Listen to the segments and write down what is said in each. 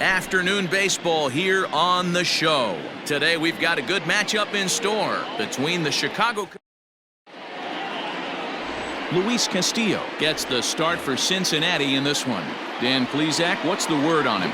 Afternoon baseball here on the show. Today we've got a good matchup in store between the Chicago Luis Castillo gets the start for Cincinnati in this one. Dan Plesac, what's the word on him?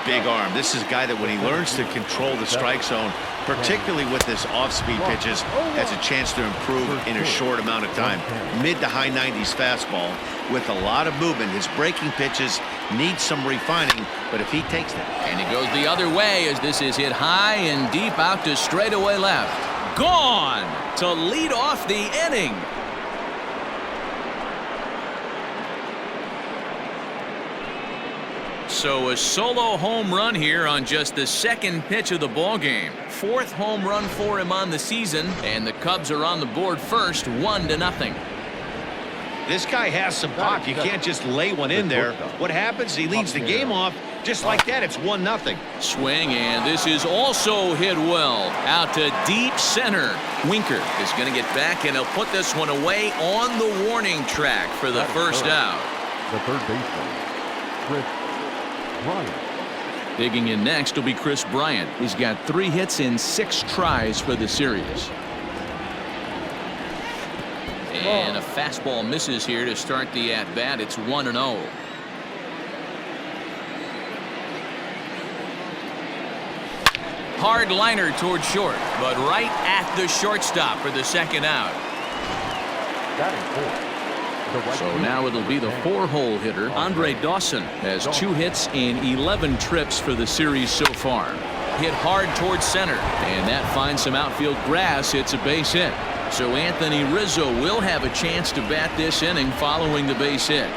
Big arm. This is a guy that when he learns to control the strike zone, particularly with this off-speed pitches, has a chance to improve in a short amount of time. Mid to high 90s fastball with a lot of movement. His breaking pitches need some refining, but if he takes them. And he goes the other way as this is hit high and deep out to straightaway left. Gone to lead off the inning. So a solo home run here on just the second pitch of the ball game. Fourth home run for him on the season, and the Cubs are on the board first, 1-0. This guy has some pop. You can't just lay one in there. What happens? He leads the game off just like that. It's 1-0. Swing, and this is also hit well out to deep center. Winker is going to get back, and he'll put this one away on the warning track for the first out. The third baseman, Chris Bryant. Digging in next will be Chris Bryant. He's got 3 hits in 6 tries for the series. And a fastball misses here to start the at-bat. It's 1-0. Hard liner toward short, but right at the shortstop for the second out. So now it'll be the 4-hole hitter. Andre Dawson has 2 hits in 11 trips for the series so far. Hit hard towards center, and that finds some outfield grass. It's a base hit. So Anthony Rizzo will have a chance to bat this inning following the base hit.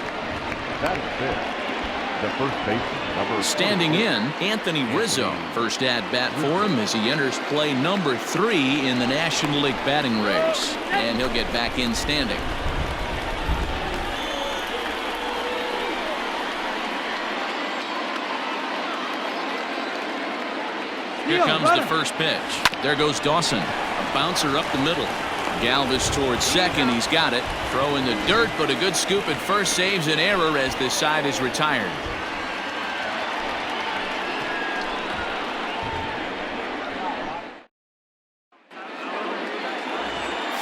The first baseman, standing in, Anthony Rizzo. First at-bat for him as he enters play number 3 in the National League batting race. And he'll get back in standing. Here comes the first pitch. There goes Dawson. A bouncer up the middle. Galvis towards second. He's got it. Throw in the dirt, but a good scoop at first saves an error as this side is retired.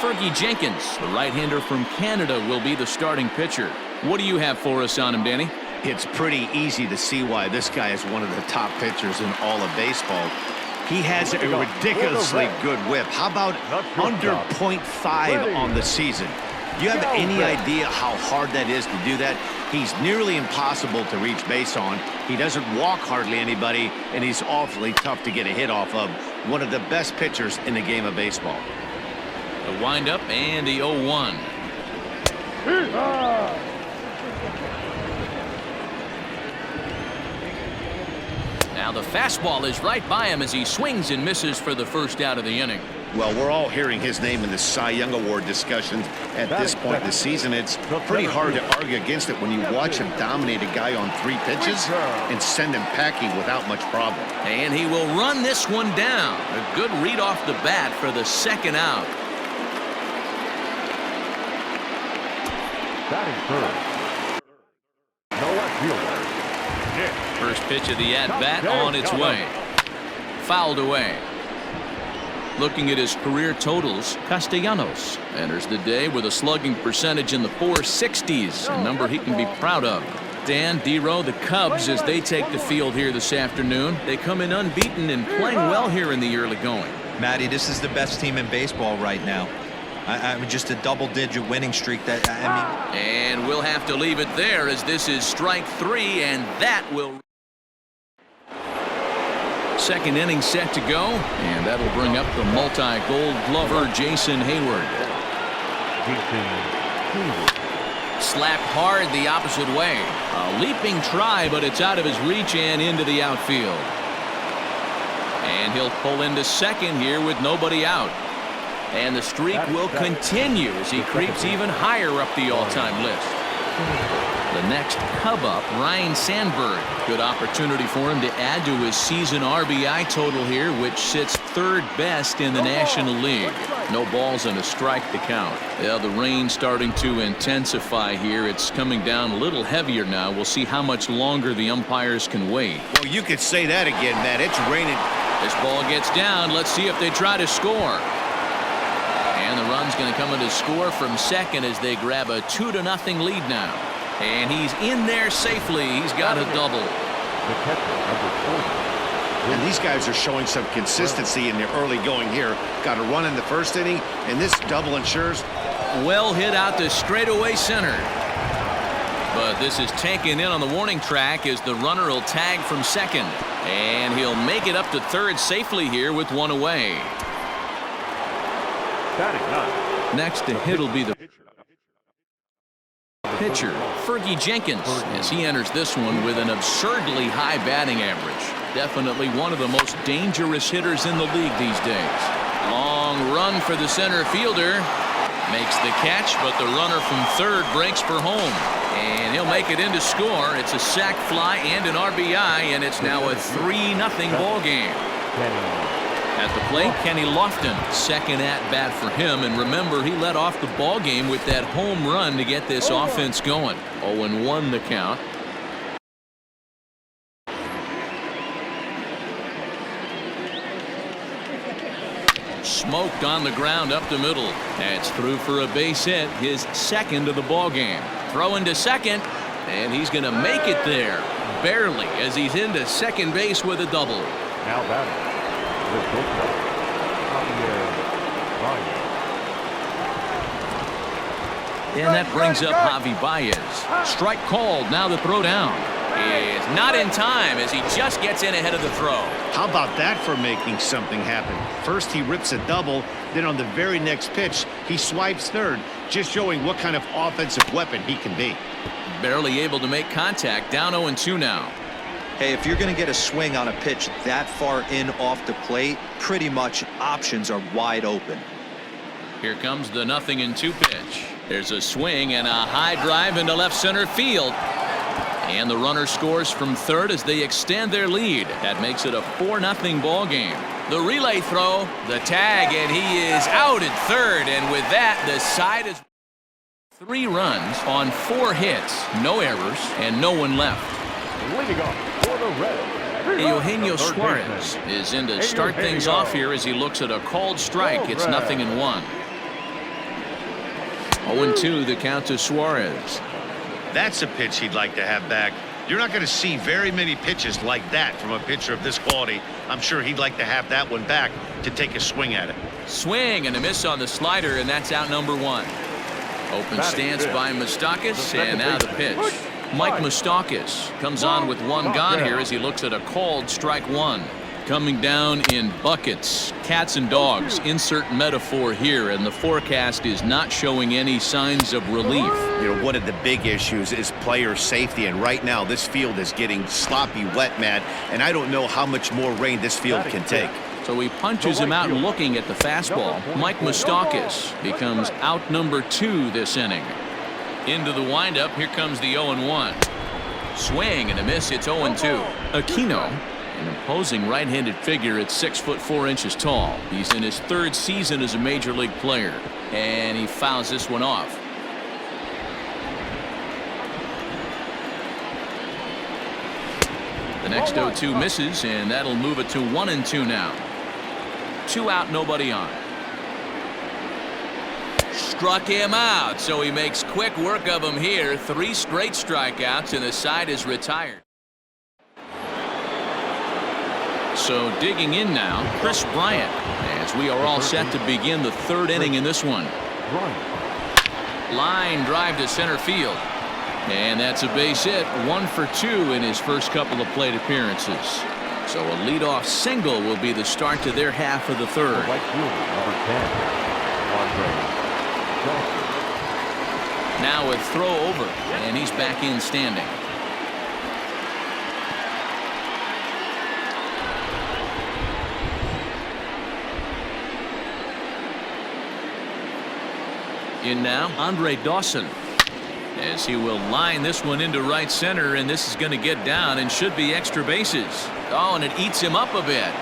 Fergie Jenkins, the right-hander from Canada, will be the starting pitcher. What do you have for us on him, Danny? It's pretty easy to see why this guy is one of the top pitchers in all of baseball. He has a ridiculously good whip. How about under .5 on the season? Do you have any idea how hard that is to do that? He's nearly impossible to reach base on. He doesn't walk hardly anybody, and he's awfully tough to get a hit off of. One of the best pitchers in the game of baseball. The windup and the 0-1. Now the fastball is right by him as he swings and misses for the first out of the inning. Well, we're all hearing his name in the Cy Young Award discussions at this point in the season. It's pretty hard to argue against it when you watch him dominate a guy on 3 pitches and send him packing without much problem. And he will run this one down. A good read off the bat for the second out. First pitch of the at-bat on its way. Fouled away. Looking at his career totals, Castellanos enters the day with a slugging percentage in the 460s, a number he can be proud of. Dan, D-Row, the Cubs, as they take the field here this afternoon, they come in unbeaten and playing well here in the early going. Matty, this is the best team in baseball right now. I mean, just a double-digit winning streak. And we'll have to leave it there as this is strike 3, and that will. Second inning set to go, and that'll bring up the multi-gold glover Jason Hayward. Slapped hard the opposite way. A leaping try, but it's out of his reach and into the outfield. And he'll pull into second here with nobody out. And the streak will continue as he creeps even higher up the all-time list. The next Cub up, Ryan Sandberg. Good opportunity for him to add to his season RBI total here, which sits 3rd best in the National League. No balls and a strike to count. Yeah, the rain starting to intensify here. It's coming down a little heavier now. We'll see how much longer the umpires can wait. Well, you could say that again, Matt. It's raining. This ball gets down. Let's see if they try to score. And the run's going to come in to score from second as they grab a 2-0 lead now. And he's in there safely. He's got a double. The catcher, number 40. And these guys are showing some consistency in their early going here. Got a run in the first inning, and this double ensures. Well hit out to straightaway center. But this is taken in on the warning track as the runner will tag from second. And he'll make it up to third safely here with one away. Next to hit will be the pitcher, Fergie Jenkins, as he enters this one with an absurdly high batting average. Definitely one of the most dangerous hitters in the league these days. Long run for the center fielder. Makes the catch, but the runner from third breaks for home. And he'll make it in to score. It's a sac fly and an RBI, and it's now a 3-0 ball game. At the plate, Kenny Lofton, second at bat for him. And remember, he led off the ball game with that home run to get this offense going. 0-1 the count. Smoked on the ground up the middle. That's through for a base hit, his second of the ball game. Throwing to second, and he's going to make it there. Barely, as he's into second base with a double. Now batting, the pitcher, And that brings up Javi Baez. Strike called. Now the throw down is not in time as he just gets in ahead of the throw. How about that for making something happen? First he rips a double, then on the very next pitch he swipes third, just showing what kind of offensive weapon he can be. Barely able to make contact. Down 0-2 now. Hey, if you're going to get a swing on a pitch that far in off the plate, pretty much options are wide open. Here comes the 0-2 pitch. There's a swing and a high drive into left center field. And the runner scores from third as they extend their lead. That makes it a 4-0 ball game. The relay throw, the tag, and he is out at third. And with that, the side is 3 runs on 4 hits, no errors, and no one left. leading off for the Reds. Eugenio Suarez is in to start things off here as he looks at a called strike. It's 0-1. 0-2 the count to Suarez. That's a pitch he'd like to have back. You're not going to see very many pitches like that from a pitcher of this quality. I'm sure he'd like to have that one back to take a swing at it. Swing and a miss on the slider, and that's out number 1. Open stance by Moustakas, and now the pitch. Mike Moustakas comes on with 1 gone here as he looks at a called strike 1. Coming down in buckets, cats and dogs, insert metaphor here, and the forecast is not showing any signs of relief. You know, one of the big issues is player safety, and right now this field is getting sloppy wet, Matt, and I don't know how much more rain this field can take. So he punches him out looking at the fastball. Mike Moustakas becomes out number 2 this inning. Into the windup, here comes the 0-1. Swing and a miss, it's 0-2. Aquino, an imposing right-handed figure at 6'4" tall. He's in his 3rd season as a major league player, and he fouls this one off. The next 0-2 misses, and that'll move it to 1-2 now. 2 out, nobody on. Struck him out, so he makes quick work of him here. 3 straight strikeouts, and the side is retired. So digging in now, Chris Bryant, as we are all set to begin the 3rd inning in this one. Line drive to center field. And that's a base hit, 1 for 2 in his first couple of plate appearances. So a leadoff single will be the start to their half of the 3rd. Now a throw over, and he's back in standing. In now, Andre Dawson, as he will line this one into right center, and this is going to get down and should be extra bases. Oh, and it eats him up a bit.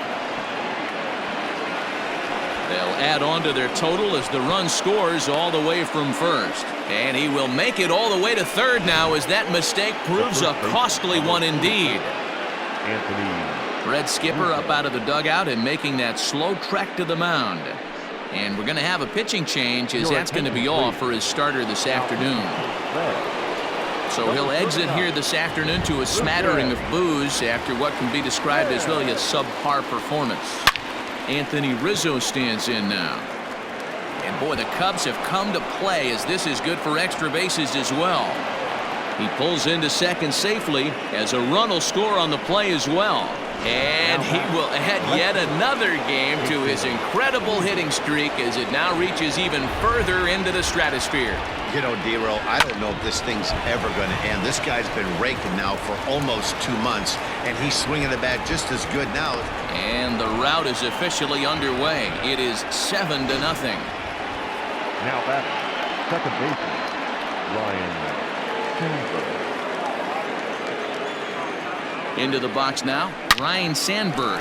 They'll add on to their total as the run scores all the way from first. And he will make it all the way to third now as that mistake proves a costly one indeed. Red Skipper up out of the dugout and making that slow trek to the mound. And we're going to have a pitching change as that's going to be all for his starter this afternoon. So he'll exit here this afternoon to a smattering of boos after what can be described as really a subpar performance. Anthony Rizzo stands in now. And boy, the Cubs have come to play as this is good for extra bases as well. He pulls into second safely as a run will score on the play as well. And he will add yet another game to his incredible hitting streak as it now reaches even further into the stratosphere. You know, Dero, I don't know if this thing's ever going to end. This guy's been raking now for almost 2 months, and he's swinging the bat just as good now. And the rout is officially underway. It is 7-0. Now batting, second baseman, Ryan Sandberg. Into the box now, Ryan Sandberg.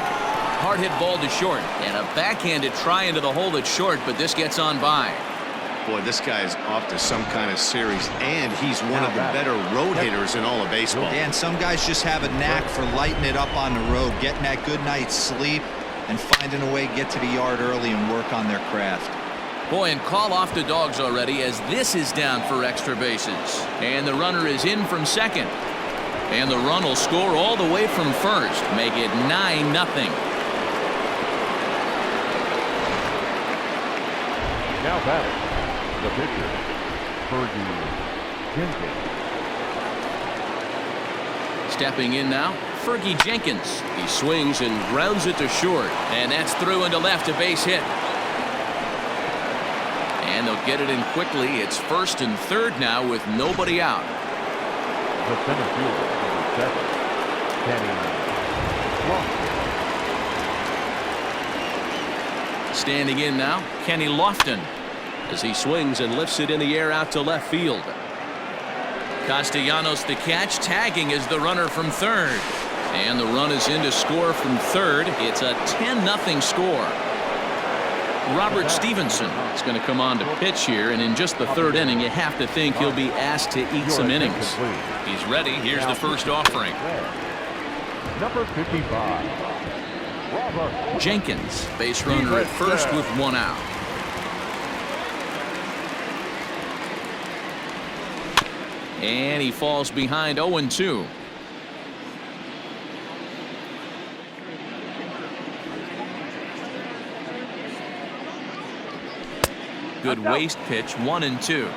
Hard hit ball to short, and a backhanded try into the hole at short, but this gets on by. Boy, this guy is off to some kind of series, and he's one of the better road hitters in all of baseball. And some guys just have a knack for lighting it up on the road, getting that good night's sleep, and finding a way to get to the yard early and work on their craft. Boy, and call off the dogs already as this is down for extra bases. And the runner is in from second. And the run will score all the way from first, make it 9-0. Now batting, the pitcher, Fergie Jenkins. Stepping in now, Fergie Jenkins. He swings and grounds it to short. And that's through into left, a base hit. And they'll get it in quickly. It's first and third now with nobody out. The center fielder, number 7, Kenny Lofton. Standing in now, Kenny Lofton, as he swings and lifts it in the air out to left field. Castellanos the catch, tagging is the runner from third. And the run is in to score from third. It's a 10-0 score. Robert Stevenson is going to come on to pitch here, and in just the third inning, you have to think he'll be asked to eat some innings. He's ready. Here's the first offering. Number 55, Robert Jenkins, base runner at first with 1 out. And he falls behind 0-2. Good waist pitch, 1-2.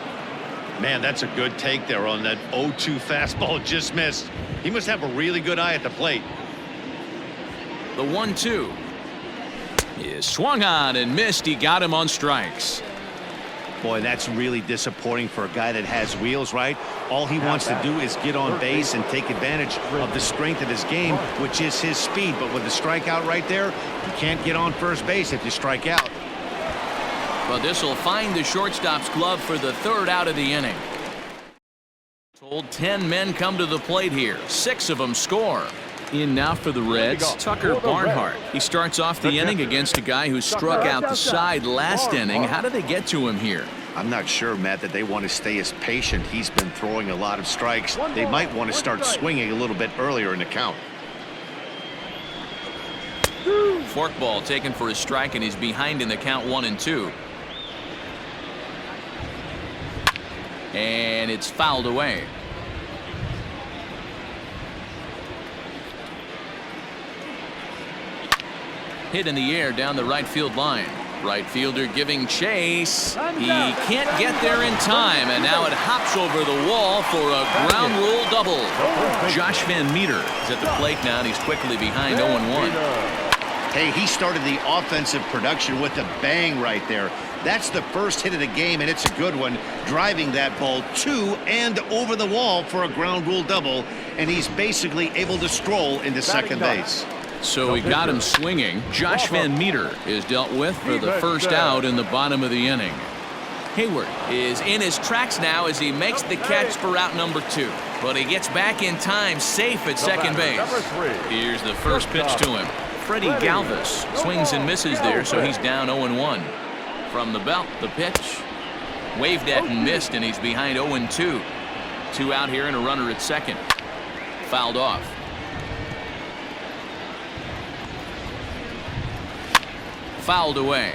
Man, that's a good take there on that 0-2 fastball just missed. He must have a really good eye at the plate. The 1-2 is swung on and missed. He got him on strikes. Boy, that's really disappointing for a guy that has wheels, right? All he wants to do is get on base and take advantage of the strength of his game, which is his speed. But with the strikeout right there, you can't get on first base if you strike out. Well, this will find the shortstop's glove for the third out of the inning. Told 10 men come to the plate here. 6 of them score. In now for the Reds, Tucker Barnhart. He starts off the inning against a guy who struck out the side last inning. How did they get to him here? I'm not sure, Matt, that they want to stay as patient. He's been throwing a lot of strikes. They might want to start swinging a little bit earlier in the count. Forkball taken for a strike, and he's behind in the count 1-2. And it's fouled away. Hit in the air down the right field line. Right fielder giving chase. He can't get there in time, and now it hops over the wall for a ground rule double. Josh Van Meter is at the plate now, and he's quickly behind 0-1. Hey, he started the offensive production with a bang right there. That's the first hit of the game, and it's a good one, driving that ball to and over the wall for a ground rule double, and he's basically able to stroll into second base. So he got him swinging. Josh Van Meter is dealt with for the first out in the bottom of the inning. Hayward is in his tracks now as he makes the catch for out number 2. But he gets back in time, safe at second base. Here's the first pitch to him. Freddie Galvis swings and misses there, so he's down 0-1. From the belt, the pitch. Waved at and missed, and he's behind 0-2. 2 out here and a runner at second. Fouled off. Fouled away.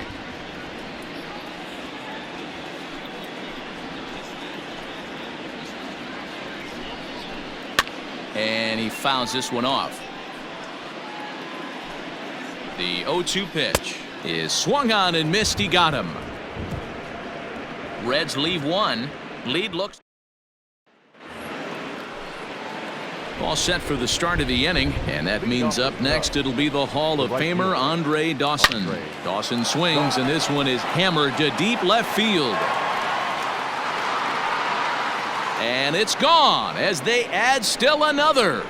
And he fouls this one off. The 0-2 pitch is swung on and missed. He got him. Reds leave one. Lead looks all set for the start of the inning, and that means up next it'll be the Hall of Famer Andre Dawson. Dawson swings, and this one is hammered to deep left field. And it's gone as they add still another.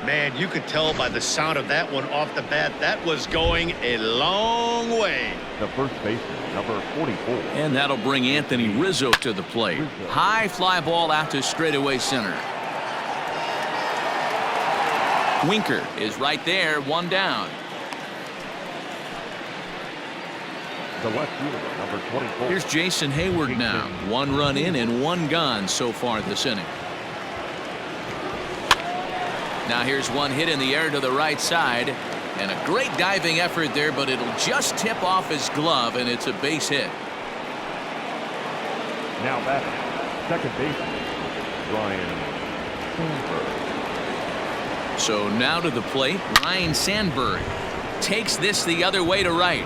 Man, you could tell by the sound of that one off the bat that was going a long way. The first baseman, number 44. And that'll bring Anthony Rizzo to the plate. High fly ball out to straightaway center. Winker is right there, 1 down. The left fielder, number 24. Here's Jason Hayward now. 1 run in and 1 gone so far this inning. Now here's one hit in the air to the right side. And a great diving effort there, but it'll just tip off his glove, and it's a base hit. Now batting, second baseman, Ryan Sandberg. So now to the plate, Ryan Sandberg takes this the other way to right.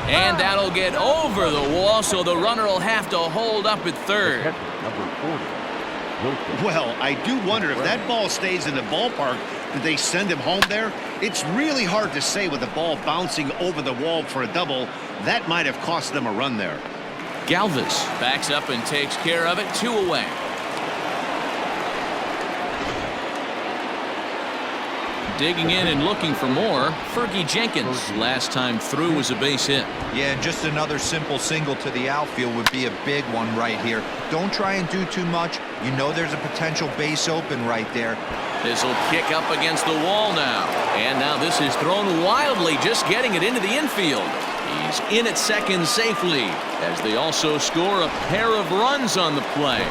And that'll get over the wall, so the runner will have to hold up at third. Number 40. Wilson. Well, I do wonder if that ball stays in the ballpark, did they send him home there? It's really hard to say with the ball bouncing over the wall for a double. That might have cost them a run there. Galvis backs up and takes care of it. 2 away. Digging in and looking for more, Fergie Jenkins. Last time through was a base hit. Yeah, just another simple single to the outfield would be a big one right here. Don't try and do too much. You know there's a potential base open right there. This will kick up against the wall now. And now this is thrown wildly, just getting it into the infield. He's in at second safely, as they also score a pair of runs on the play.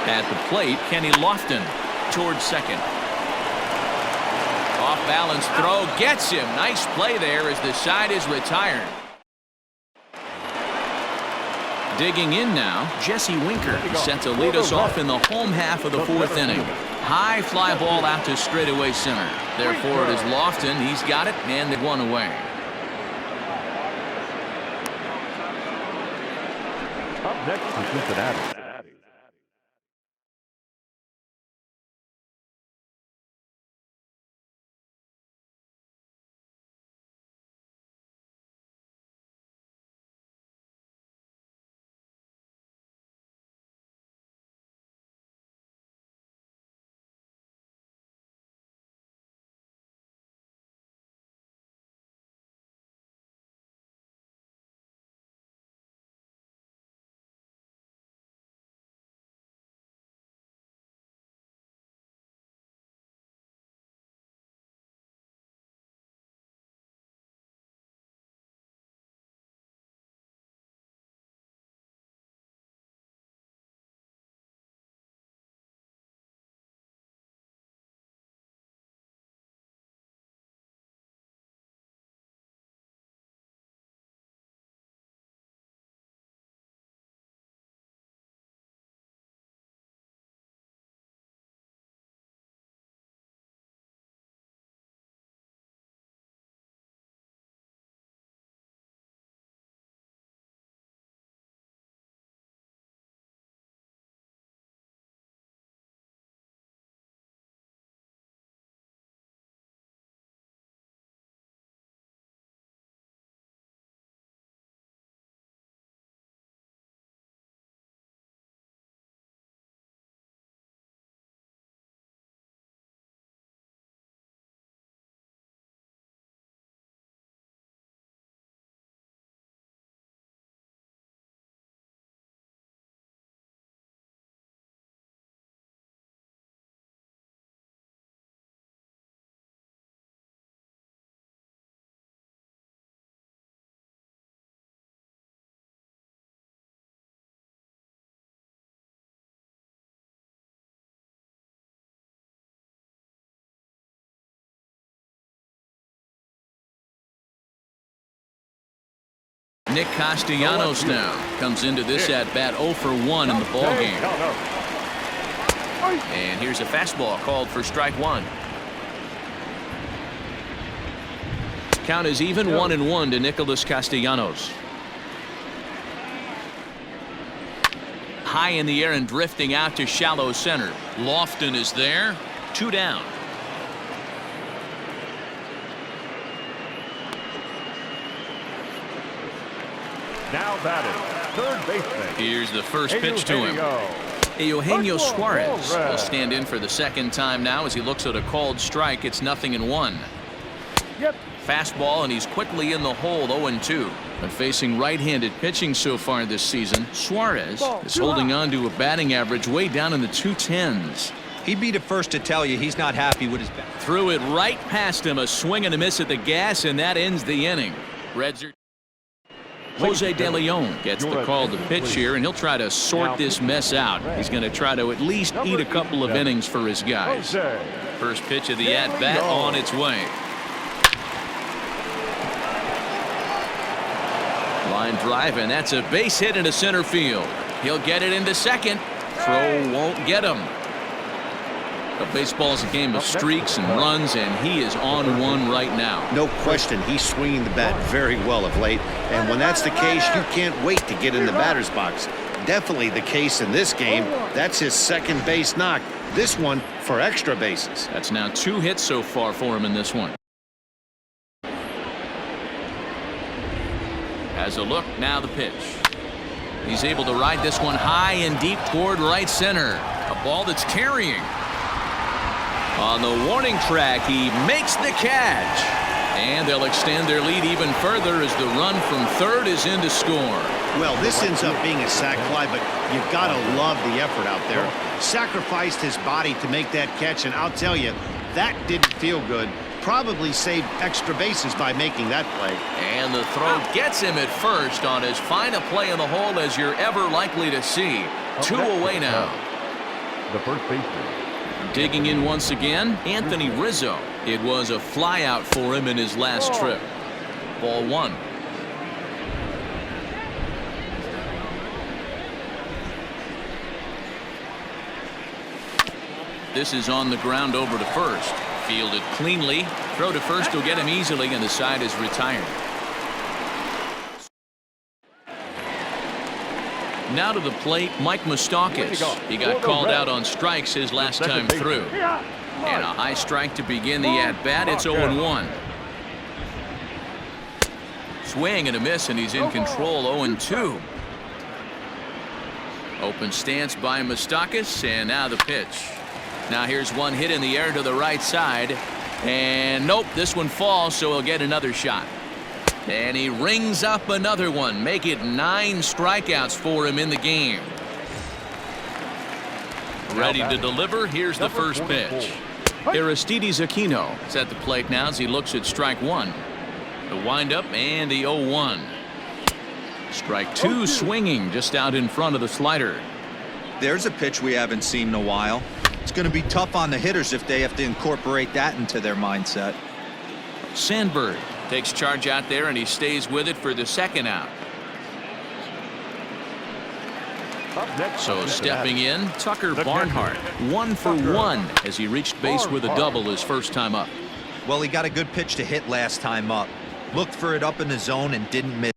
At the plate, Kenny Lofton towards second. Off balance throw gets him. Nice play there as the side is retired. Digging in now, Jesse Winker set to lead us off in the home half of the 4th inning. High fly ball out to straightaway center. Therefore, it is Lofton. He's got it, and they're 1 away. Up next is Cincinnati. Nick Castellanos now comes into this at bat 0 for 1 in the ball game. And here's a fastball called for strike one. Count is even 1-1 to Nicholas Castellanos. High in the air and drifting out to shallow center. Lofton is there. 2 down. Now batting, third baseman. Here's the first pitch to him. Eugenio Suarez will stand in for the second time now as he looks at a called strike. It's 0-1. Yep. Fastball, and he's quickly in the hole. 0-2. But facing right-handed pitching so far this season, Suarez is holding on to a batting average way down in the 210s. He'd be the first to tell you he's not happy with his bat. Threw it right past him, a swing and a miss at the gas, and that ends the inning. Reds are. Jose De Leon gets the call to pitch here, and he'll try to sort this mess out. He's going to try to at least eat a couple of innings for his guys. First pitch of the at-bat on its way. Line drive, and that's a base hit into center field. He'll get it into second. Throw won't get him. But baseball's a game of streaks and runs, and he is on one right now. No question, he's swinging the bat very well of late. And when that's the case, you can't wait to get in the batter's box. Definitely the case in this game. That's his second base knock. This one for extra bases. That's now 2 hits so far for him in this one. As a look, now the pitch. He's able to ride this one high and deep toward right center. A ball that's carrying. On the warning track, he makes the catch. And they'll extend their lead even further as the run from third is in to score. Well, this ends up being a sac fly, but you've got to love the effort out there. Sacrificed his body to make that catch, and I'll tell you, that didn't feel good. Probably saved extra bases by making that play. And the throw gets him at first on as fine a play in the hole as you're ever likely to see. 2 away now. The first baseman. Digging in once again, Anthony Rizzo. It was a fly out for him in his last trip. Ball 1. This is on the ground over to first. Fielded cleanly. Throw to first will get him easily, and the side is retired. Now to the plate, Mike Moustakas. He got called out on strikes his last time through. And a high strike to begin the at-bat. It's 0-1. Swing and a miss, and he's in control. 0-2. Open stance by Moustakas, and now the pitch. Now here's one hit in the air to the right side. And nope, this one falls, so he'll get another shot. And he rings up another one. Make it 9 strikeouts for him in the game. Ready to deliver. Here's the first pitch. Aristides Aquino is at the plate now as he looks at strike 1. The windup and the 0-1. Strike 2 swinging just out in front of the slider. There's a pitch we haven't seen in a while. It's going to be tough on the hitters if they have to incorporate that into their mindset. Sandberg takes charge out there, and he stays with it for the second out. So stepping in, Tucker Barnhart. 1 for 1 as he reached base with a double his first time up. Well, he got a good pitch to hit last time up. Looked for it up in the zone and didn't miss.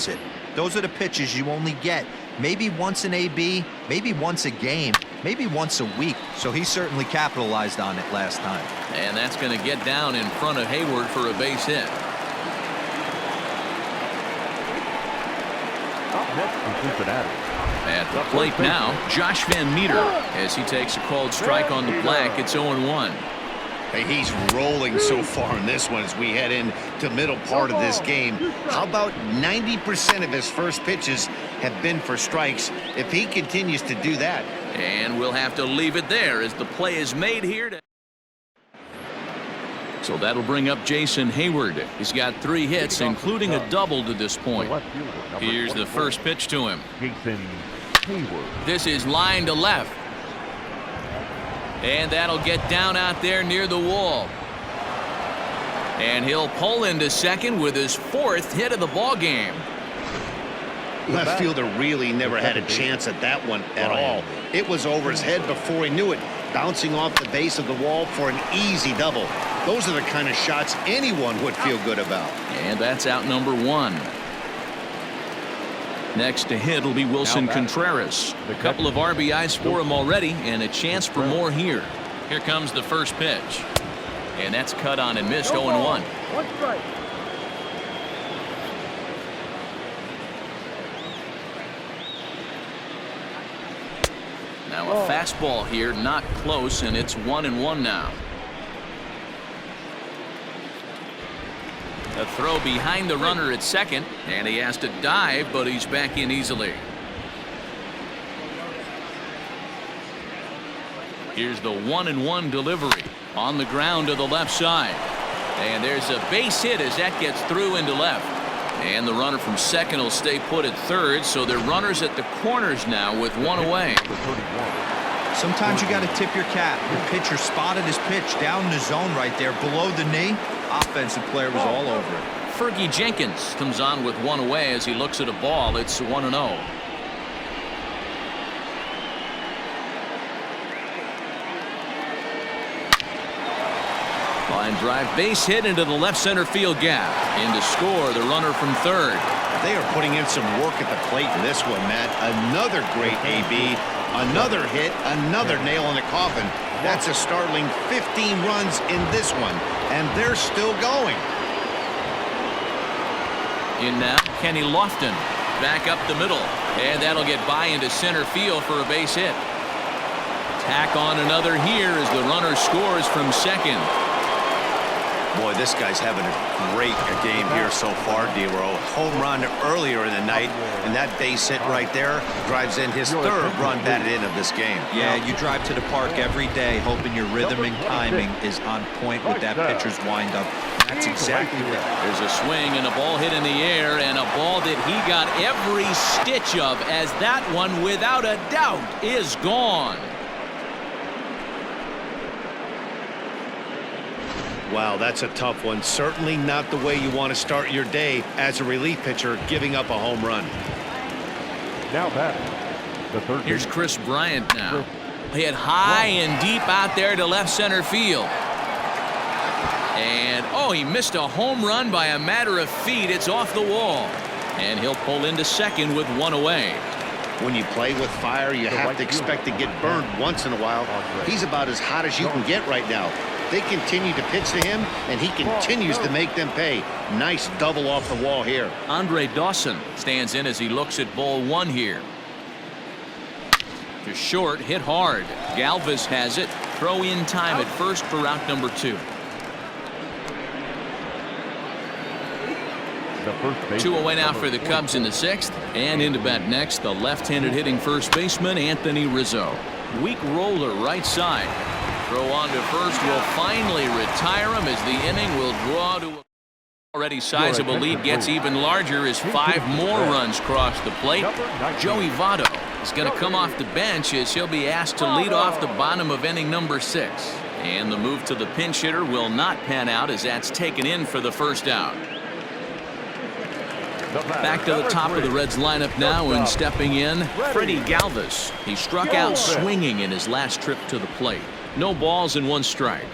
opposite. Those are the pitches you only get maybe once in AB, maybe once a game, maybe once a week. So he certainly capitalized on it last time. And that's going to get down in front of Hayward for a base hit. Up next for Cincinnati. At the plate now, Josh Van Meter, as he takes a called strike on the black. It's 0-1. Hey, he's rolling so far in this one as we head into middle part of this game. How about 90% of his first pitches have been for strikes? If he continues to do that. And we'll have to leave it there as the play is made here. So that'll bring up Jason Hayward. He's got 3 hits, including a double to this point. Here's the first pitch to him. Jason Hayward. This is line to left. And that'll get down out there near the wall. And he'll pull into second with his 4th hit of the ball game. Left fielder really never had a chance at that one at all. It was over his head before he knew it, bouncing off the base of the wall for an easy double. Those are the kind of shots anyone would feel good about. And that's out number 1. Next to hit will be Wilson Contreras. A couple of RBIs for him already, and a chance for more here. Here comes the first pitch. And that's cut on and missed. 0-1. Now a fastball here, not close, and it's 1-1 now. A throw behind the runner at second, and he has to dive, but he's back in easily. Here's the 1-1 delivery on the ground to the left side. And there's a base hit as that gets through into left. And the runner from second will stay put at third, so they're runners at the corners now with 1 away. Sometimes you got to tip your cap. The pitcher spotted his pitch down in the zone right there below the knee. Offensive player was all over it. Fergie Jenkins comes on with 1 away as he looks at a ball. It's 1-0. Line drive base hit into the left center field gap. In to score the runner from third. They are putting in some work at the plate in this one, Matt. Another great AB. Another hit, another nail in the coffin. That's a startling 15 runs in this one, and they're still going. In now, Kenny Lofton back up the middle, and that'll get by into center field for a base hit. Tack on another here as the runner scores from second. Boy, this guy's having a great game here so far, D-Row. Home run earlier in the night, and that base hit right there drives in his 3rd run batted in of this game. Yeah, you drive to the park every day hoping your rhythm and timing is on point with that pitcher's windup. That's exactly right. There's a swing and a ball hit in the air, and a ball that he got every stitch of, as that one, without a doubt, is gone. Wow, that's a tough one. Certainly not the way you want to start your day as a relief pitcher, giving up a home run. Now batting, the third. Here's Chris Bryant now. Hit high and deep out there to left center field. And, oh, he missed a home run by a matter of feet. It's off the wall. And he'll pull into second with 1 away. When you play with fire, you have to expect to get burned once in a while. He's about as hot as you can get right now. They continue to pitch to him, and he continues to make them pay. Nice double off the wall here. Andre Dawson stands in as he looks at ball 1 here. To short, hit hard. Galvis has it. Throw in time at first for out number 2. 2 away now for the Cubs in the 6th. And into bat next, the left-handed hitting first baseman, Anthony Rizzo. Weak roller right side. Throw on to first will finally retire him as the inning will draw to a already sizable lead gets even larger as 5 more runs cross the plate. Joey Votto is going to come off the bench as he'll be asked to lead off the bottom of inning number 6. And the move to the pinch hitter will not pan out as that's taken in for the first out. Back to the top of the Reds lineup now, and stepping in, Freddie Galvis. He struck out swinging in his last trip to the plate. No balls and 1 strike.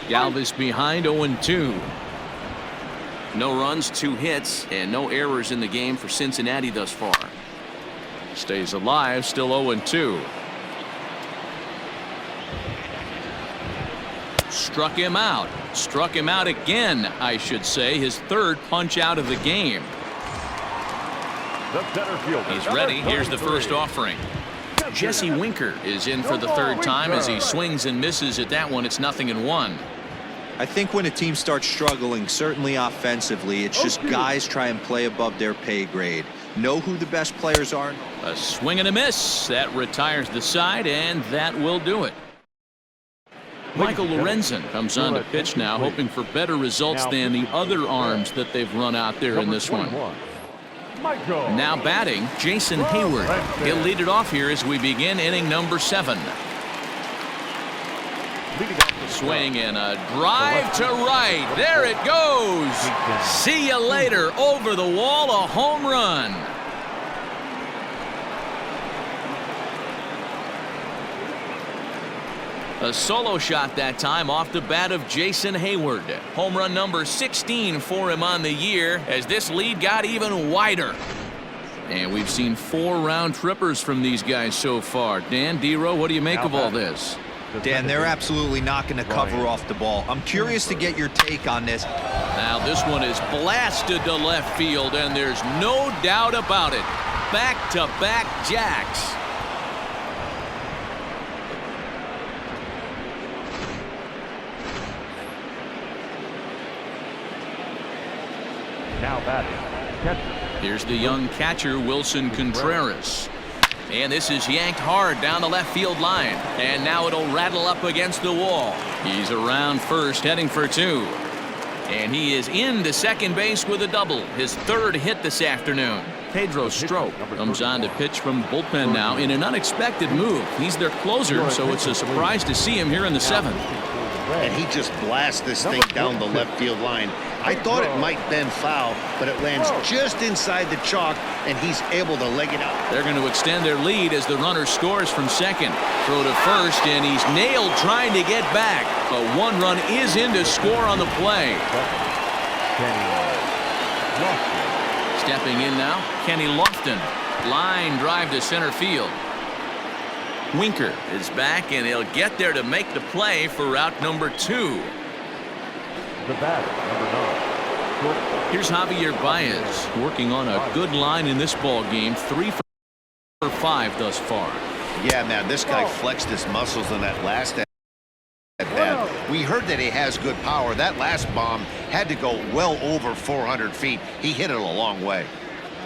Galvis behind 0-2. No runs, 2 hits, and no errors in the game for Cincinnati thus far. Stays alive, still 0-2. Struck him out. Struck him out again, I should say. His 3rd punch out of the game. The center fielder, He's ready. Here's the first offering. Jesse Winker is in for the 3rd time as he swings and misses at that one. It's 0-1. I think when a team starts struggling, certainly offensively, it's just guys try and play above their pay grade. Know who the best players are. A swing and a miss. That retires the side, and that will do it. Michael Lorenzen comes on to pitch now, hoping for better results than the other arms that they've run out there in this one. Now batting, Jason Hayward. He'll lead it off here as we begin inning number 7. Swing and a drive to right. There it goes. See you later. Over the wall, a home run. A solo shot that time off the bat of Jason Hayward. Home run number 16 for him on the year as this lead got even wider. And we've seen 4 round trippers from these guys so far. Dan, D-Row, what do you make of all this? Dan, they're absolutely not going to cover off the ball. I'm curious to get your take on this. Now this one is blasted to left field, and there's no doubt about it. Back-to-back jacks. Now batting, catcher. Here's the young catcher, Wilson Contreras. And this is yanked hard down the left field line. And now it'll rattle up against the wall. He's around first, heading for 2. And he is into second base with a double. His 3rd hit this afternoon. Pedro Strop comes on to pitch from the bullpen now in an unexpected move. He's their closer, so it's a surprise to see him here in the 7th. And he just blasts this thing down the left field line. I thought it might bend foul, but it lands just inside the chalk, and he's able to leg it out. They're going to extend their lead as the runner scores from second. Throw to first, and he's nailed trying to get back. But 1 run is in to score on the play. Stepping in now, Kenny Lofton. Line drive to center field. Winker is back, and he'll get there to make the play for out number 2. The batter, number 9. Here's Javier Baez working on a good line in this ball game. 3 for 5 thus far. Yeah, man, this guy flexed his muscles in that last at bat. We heard that he has good power. That last bomb had to go well over 400 feet. He hit it a long way.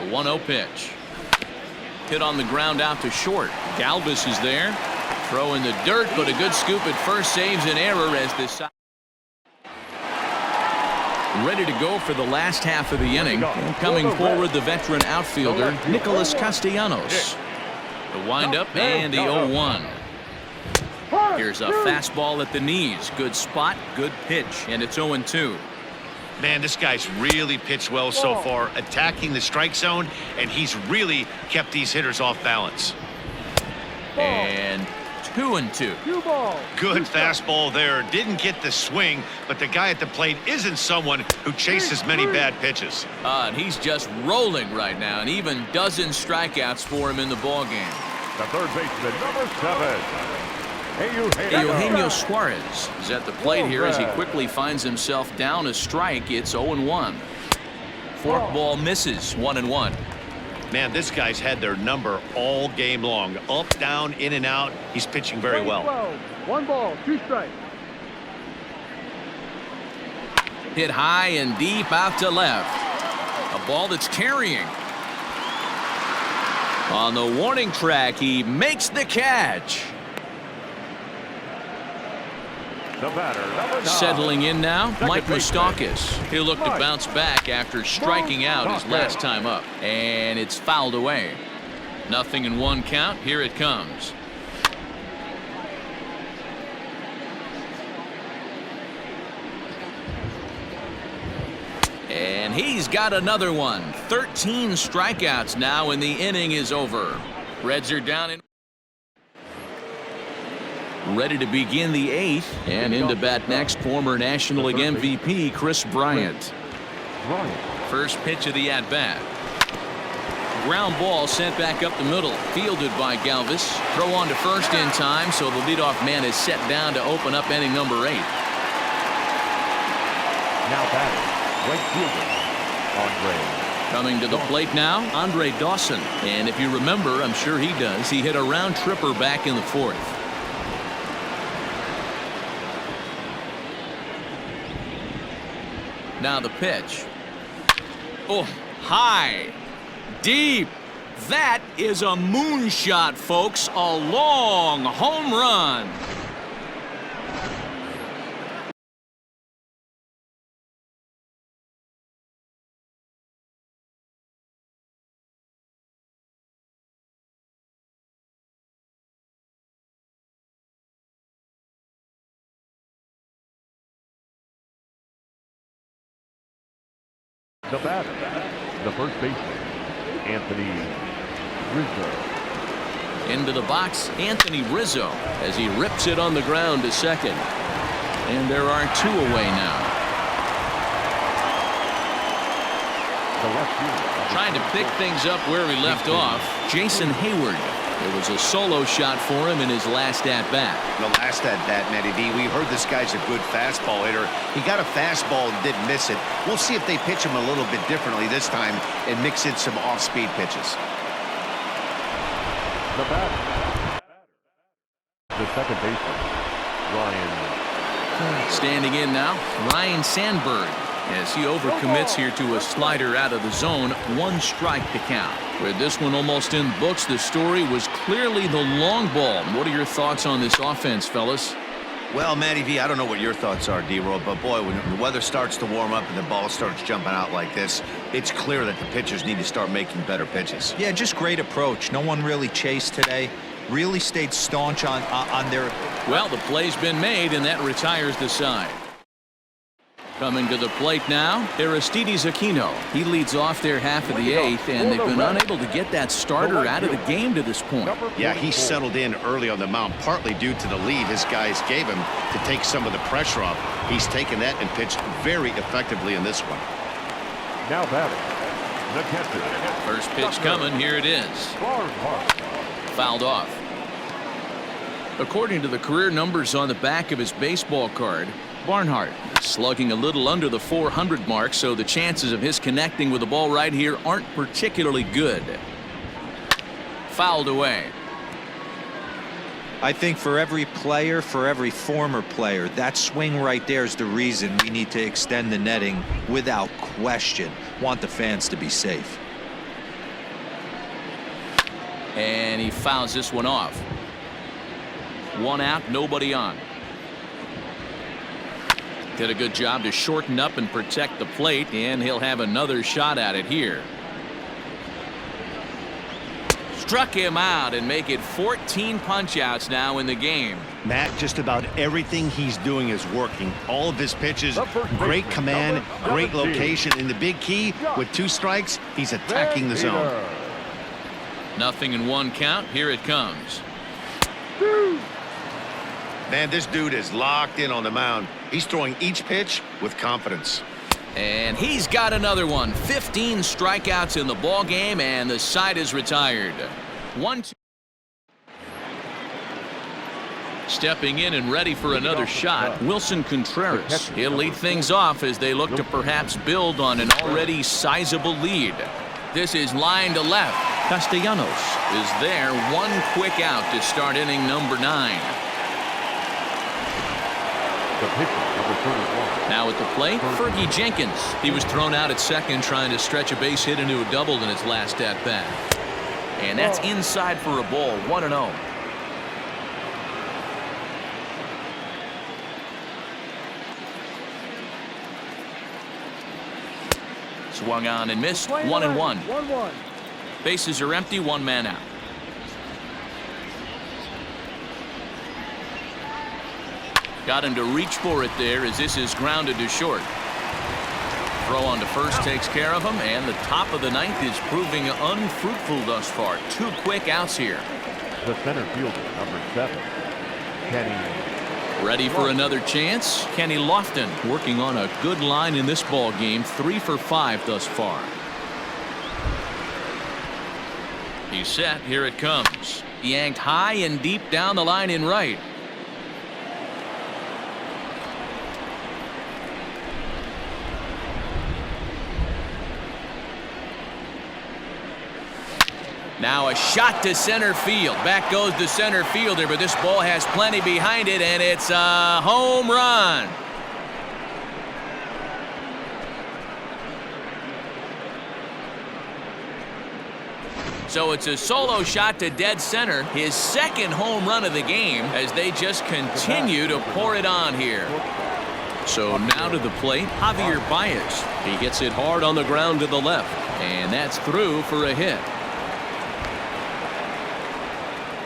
The 1-0 pitch. Hit on the ground out to short. Galvis is there. Throw in the dirt, but a good scoop at first saves an error as this. Ready to go for the last half of the inning. Coming forward, the veteran outfielder, Nicholas Castellanos. The windup and the 0-1. Here's a fastball at the knees. Good spot, good pitch, and it's 0-2. Man, this guy's really pitched well so far, attacking the strike zone, and he's really kept these hitters off balance. And 2-2. Good fastball there. Didn't get the swing, but the guy at the plate isn't someone who chases many bad pitches. And he's just rolling right now, and even dozen strikeouts for him in the ballgame. The third baseman, number 7. Eugenio Suarez is at the plate here as he quickly finds himself down a strike. It's 0-1. Forkball misses. 1-1. Man, this guy's had their number all game long. Up, down, in and out. He's pitching very well. 1 ball, 2 strikes. Hit high and deep out to left. A ball that's carrying. On the warning track, he makes the catch. The batter, number 9. Settling in now, Mike Moustakas. He'll look to bounce back after striking out his last time up. And it's fouled away. 0-1 count. Here it comes. And he's got another one. 13 strikeouts now, and the inning is over. Reds are down in. Ready to begin the 8th, and into bat next, former National League MVP Chris Bryant. Ryan. First pitch of the at-bat. Ground ball sent back up the middle. Fielded by Galvis. Throw on to first in time, so the leadoff man is set down to open up inning number 8. Now batting, right fielder, Andre. Coming to the plate now, Andre Dawson. And if you remember, I'm sure he does, he hit a round tripper back in the 4th. Now the pitch. Oh, high. Deep. That is a moonshot, folks. A long home run. The batter, the first baseman, Anthony Rizzo. Into the box, Anthony Rizzo, as he rips it on the ground to second. And there are 2 away now. The left fielder. Trying to pick things up where he left off, Jason Hayward. It was a solo shot for him in his last at-bat. The last at-bat, Matty D, we heard this guy's a good fastball hitter. He got a fastball and didn't miss it. We'll see if they pitch him a little bit differently this time and mix in some off-speed pitches. The batter, the second baseman, Ryan. Standing in now, Ryan Sandberg, as he overcommits here to a slider out of the zone. 1 strike to count. With this one almost in books, the story was clearly the long ball. What are your thoughts on this offense, fellas? Well, Matty V, I don't know what your thoughts are, D-Roll, but boy, when the weather starts to warm up and the ball starts jumping out like this, it's clear that the pitchers need to start making better pitches. Yeah, just great approach. No one really chased today. Really stayed staunch on their... Well, the play's been made, and that retires the side. Coming to the plate now, Aristides Aquino. He leads off their half of the 8th, and they've been unable to get that starter out of the game to this point. Yeah, he settled in early on the mound, partly due to the lead his guys gave him to take some of the pressure off. He's taken that and pitched very effectively in this one. Now batting, the catcher. First pitch coming, here it is. Fouled off. According to the career numbers on the back of his baseball card, Barnhart is slugging a little under the 400 mark, so the chances of his connecting with the ball right here aren't particularly good. Fouled away. I think for every player, for every former player, that swing right there is the reason we need to extend the netting without question. Want the fans to be safe. And he fouls this one off. 1 out, nobody on. Did a good job to shorten up and protect the plate, and he'll have another shot at it here. Struck him out and make it 14 punch-outs now in the game. Matt, just about everything he's doing is working. All of his pitches, great command, great location. And the big key, with 2 strikes, he's attacking the zone. Nothing in 1 count. Here it comes. Man, this dude is locked in on the mound. He's throwing each pitch with confidence. And he's got another one. 15 strikeouts in the ball game, and the side is retired. 1-2. Stepping in and ready for another shot, Wilson Contreras. He'll lead things off as they look to perhaps build on an already sizable lead. This is line to left. Castellanos is there. 1 quick out to start inning number 9. The pitcher, number 31. Now at the plate, Fergie Jenkins. He was thrown out at second trying to stretch a base hit into a double in his last at-bat. And that's inside for a ball. 1-0. Swung on and missed. 1-1. 1-1. Bases are empty. 1 man out. Got him to reach for it there as this is grounded to short. Throw on to first takes care of him, and the top of the 9th is proving unfruitful thus far. 2 quick outs here. The center fielder, number 7, Kenny Ready for another chance? Kenny Lofton working on a good line in this ball game. 3 for 5 thus far. He's set. Here it comes. Yanked high and deep down the line in right. Now a shot to center field. Back goes the center fielder, but this ball has plenty behind it, and it's a home run. So it's a solo shot to dead center, his second home run of the game, as they just continue to pour it on here. So now to the plate, Javier Baez. He hits it hard on the ground to the left, and that's through for a hit.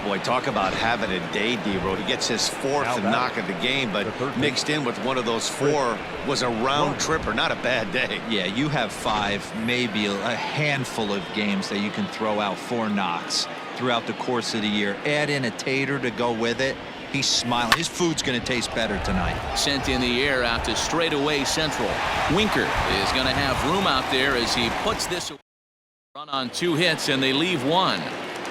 Boy, talk about having a day, D-Road. He gets his 4th knock of the game, but mixed in with one of those 4 was a round tripper. Not a bad day. Yeah, you have 5, maybe a handful of games that you can throw out 4 knocks throughout the course of the year. Add in a tater to go with it. He's smiling. His food's going to taste better tonight. Sent in the air out to straightaway central. Winker is going to have room out there as he puts this run on 2 hits, and they leave 1.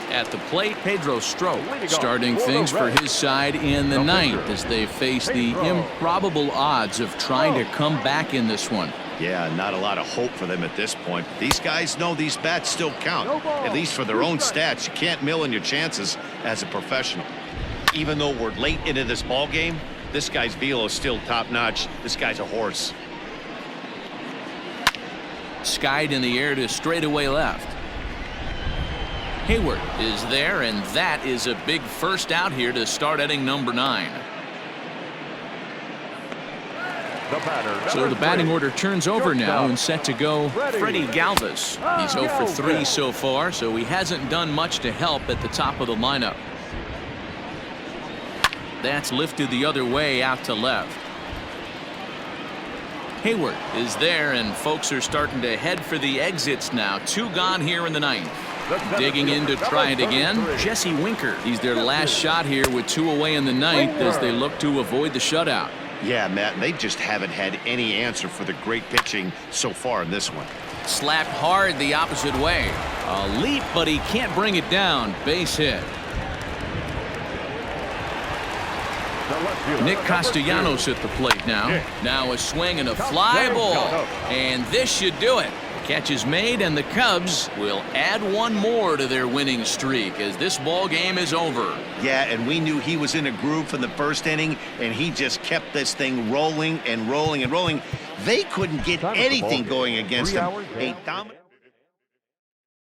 At the plate, Pedro Strop starting things for his side in the 9th as they face the improbable odds of trying to come back in this one. Yeah, not a lot of hope for them at this point. These guys know these bats still count, at least for their own stats. You can't mill in your chances as a professional. Even though we're late into this ball game, this guy's velo is still top-notch. This guy's a horse. Skied in the air to straightaway left. Hayward is there, and that is a big first out here to start inning number 9. So the batting order turns over now and set to go Freddie Galvis. He's 0 for 3 so far, so he hasn't done much to help at the top of the lineup. That's lifted the other way out to left. Hayward is there, and folks are starting to head for the exits now. 2 gone here in the 9th. Digging in to try it again, Jesse Winker. He's their last shot here with 2 away in the 9th as they look to avoid the shutout. Yeah, Matt, they just haven't had any answer for the great pitching so far in this one. Slapped hard the opposite way. A leap, but he can't bring it down. Base hit. Nick Castellanos at the plate now. Now a swing and a fly ball. And this should do it. Catch is made, and the Cubs will add 1 more to their winning streak as this ball game is over. Yeah, and we knew he was in a groove from the 1st inning, and he just kept this thing rolling and rolling and rolling. They couldn't get anything going against him.